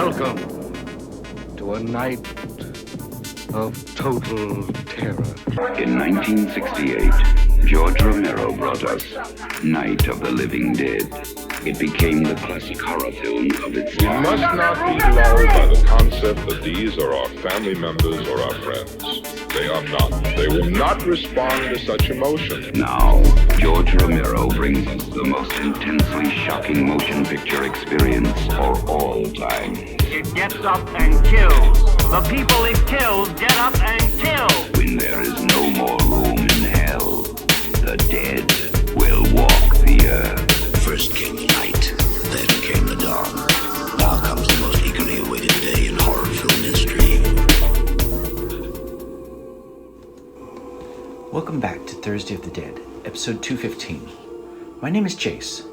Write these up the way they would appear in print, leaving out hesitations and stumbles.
Welcome to a night of total terror. In 1968, George Romero brought us Night of the Living Dead. It became the classic horror film of its time. We must not be lulled by the concept that these are our family members or our friends. They are not. They will not respond to such emotion. Now, George Romero brings us the most intensely shocking motion picture experience for all time. It gets up and kills. The people it kills get up and kill. When there is no more room in hell, the dead will walk the earth. First came the night, then came the dawn. Now comes the most eagerly awaited day in horror film history. Welcome back to Thursday of the Dead, episode 215. My name is Jace.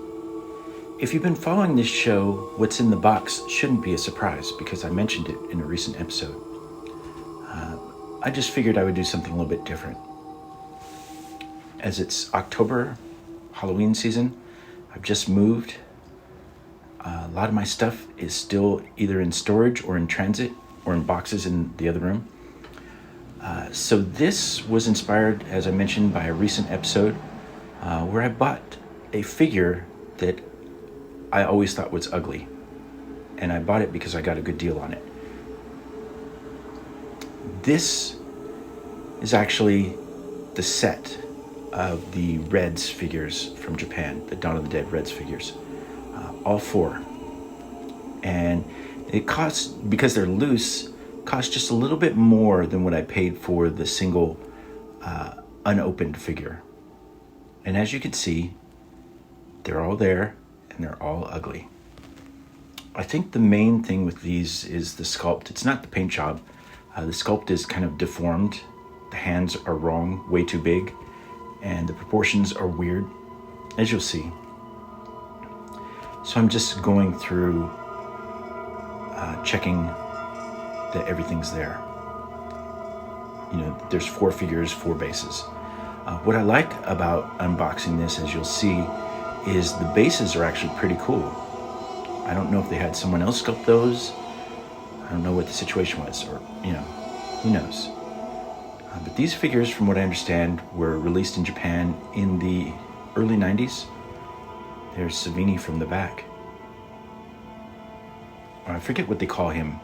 If you've been following this show, what's in the box shouldn't be a surprise because I mentioned it in a recent episode. I just figured I would do something a little bit different. As it's October, Halloween season, I've just moved. A lot of my stuff is still either in storage or in transit or in boxes in the other room. So this was inspired, as I mentioned, by a recent episode where I bought a figure that I always thought was ugly. And I bought it because I got a good deal on it. This is actually the set of the Reds figures from Japan, the Dawn of the Dead Reds figures, all four. And it costs, because they're loose, cost just a little bit more than what I paid for the single unopened figure. And as you can see, they're all there and they're all ugly. I think the main thing with these is the sculpt. It's not the paint job. The sculpt is kind of deformed. The hands are wrong, way too big, and the proportions are weird, as you'll see. So I'm just going through checking that everything's there. You know, there's 4 figures, 4 bases. What I like about unboxing this, as you'll see, is the bases are actually pretty cool. I don't know if they had someone else sculpt those. I don't know what the situation was, or, who knows. But these figures, from what I understand, were released in Japan in the early 90s. There's Savini from the back. I forget what they call him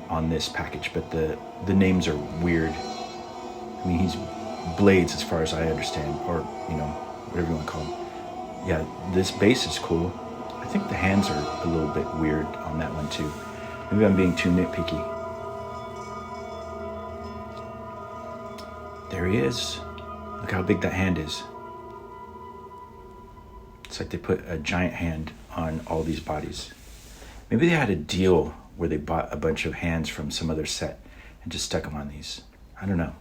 on this package, but the names are weird. I mean, he's Blades as far as I understand, or, whatever you want to call him. Yeah, this base is cool. I think the hands are a little bit weird on that one too. Maybe I'm being too nitpicky. There he is. Look how big that hand is. It's like they put a giant hand on all these bodies. Maybe they had a deal where they bought a bunch of hands from some other set and just stuck them on these. I don't know.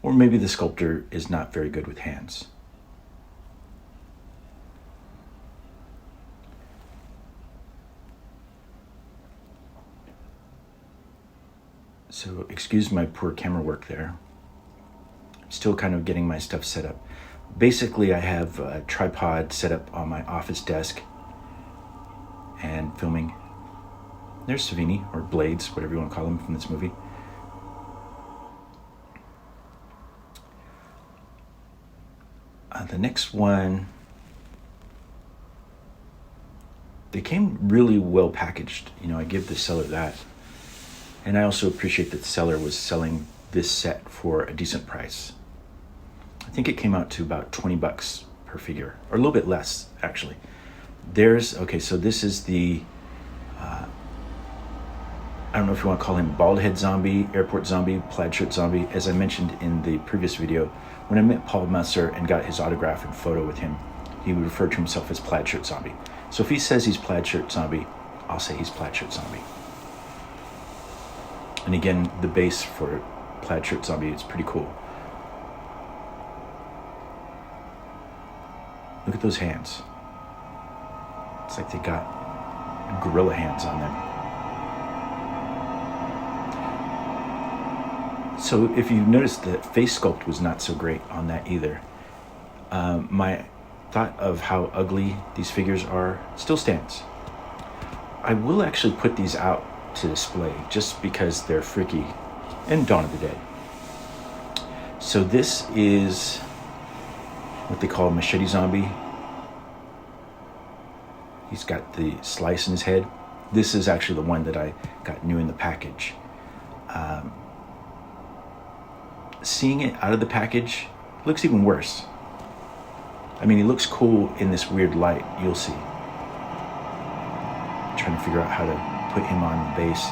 Or maybe the sculptor is not very good with hands. So excuse my poor camera work there. I'm still kind of getting my stuff set up. Basically, I have a tripod set up on my office desk and filming. There's Savini, or Blades, whatever you want to call him from this movie. The next one, they came really well packaged. I give the seller that. And I also appreciate that the seller was selling this set for a decent price. I think it came out to about $20 per figure, or a little bit less, actually. So this is the, I don't know if you want to call him bald head zombie, airport zombie, plaid shirt zombie. As I mentioned in the previous video, when I met Paul Messer and got his autograph and photo with him, he would refer to himself as plaid shirt zombie. So if he says he's plaid shirt zombie, I'll say he's plaid shirt zombie. And again, the base for plaid shirt zombie is pretty cool. Look at those hands. It's like they got gorilla hands on them. So if you noticed, the face sculpt was not so great on that either. My thought of how ugly these figures are still stands. I will actually put these out to display just because they're freaky, and Dawn of the Dead. So this is what they call a machete zombie. He's got the slice in his head. This is actually the one that I got new in the package. Seeing it out of the package looks even worse. I mean, he looks cool in this weird light. You'll see. Trying to figure out how to put him on the base.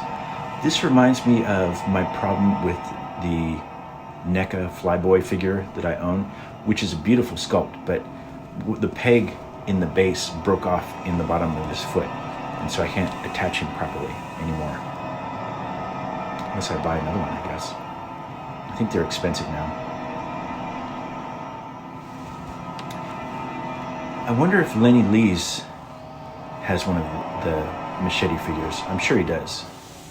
This reminds me of my problem with the NECA Flyboy figure that I own, which is a beautiful sculpt, but the peg in the base broke off in the bottom of his foot, and so I can't attach him properly anymore. Unless I buy another one, I guess. I think they're expensive now. I wonder if Lenny Lees has one of the machete figures. I'm sure he does.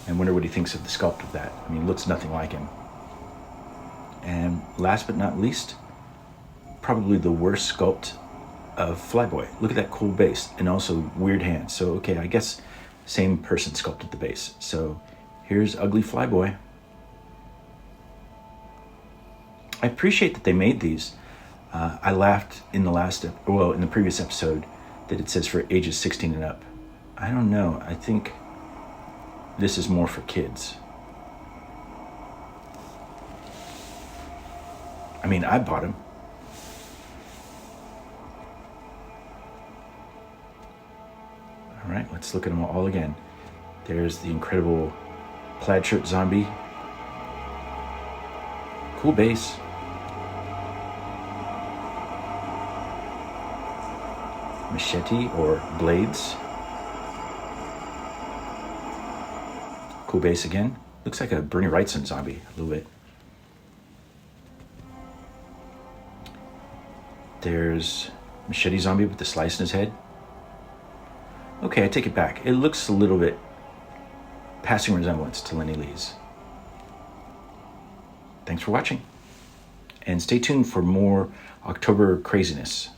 I wonder what he thinks of the sculpt of that. I mean, it looks nothing like him. And last but not least, probably the worst sculpt of Flyboy. Look at that cool base, and also weird hands. So, okay, I guess same person sculpted the base. So here's ugly Flyboy. I appreciate that they made these. I laughed in the previous episode that it says for ages 16 and up. I don't know. I think this is more for kids. I mean, I bought them. All right, let's look at them all again. There's the incredible plaid shirt zombie. Cool base. Machete or blades. Cool base again. Looks like a Bernie Wrightson zombie a little bit. There's machete zombie with the slice in his head. Okay, I take it back. It looks a little bit passing resemblance to Lenny Lees. Thanks for watching. And stay tuned for more October craziness.